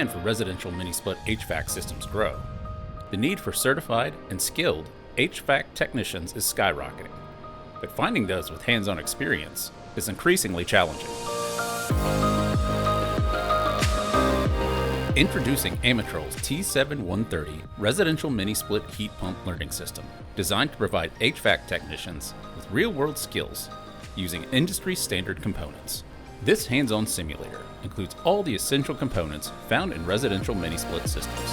demand for residential mini-split HVAC systems grow, the need for certified and skilled HVAC technicians is skyrocketing, but finding those with hands-on experience is increasingly challenging. Introducing Amatrol's T7130 residential mini-split heat pump learning system, designed to provide HVAC technicians with real-world skills using industry-standard components. This hands-on simulator includes all the essential components found in residential mini-split systems.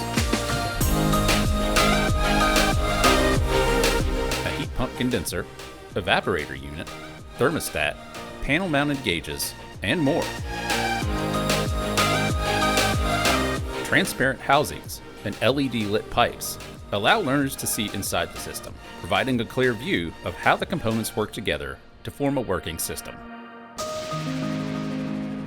A heat pump condenser, evaporator unit, thermostat, panel-mounted gauges, and more. Transparent housings and LED-lit pipes allow learners to see inside the system, providing a clear view of how the components work together to form a working system.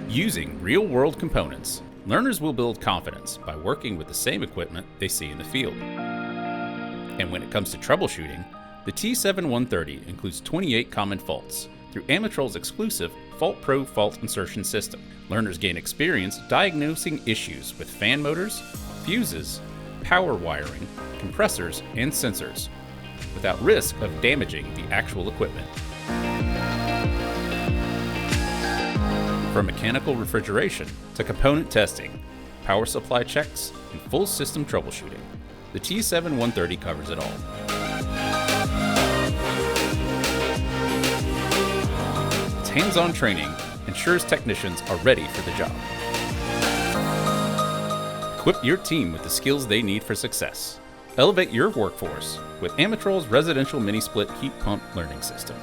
Using real-world components, learners will build confidence by working with the same equipment they see in the field. And when it comes to troubleshooting, the T7130 includes 28 common faults through Amatrol's exclusive FaultPro fault insertion system. Learners gain experience diagnosing issues with fan motors, fuses, power wiring, compressors, and sensors, without risk of damaging the actual equipment. From mechanical refrigeration to component testing, power supply checks, and full system troubleshooting, the T7130 covers it all. Its hands-on training ensures technicians are ready for the job. Equip your team with the skills they need for success. Elevate your workforce with Amatrol's residential mini-split heat pump learning system.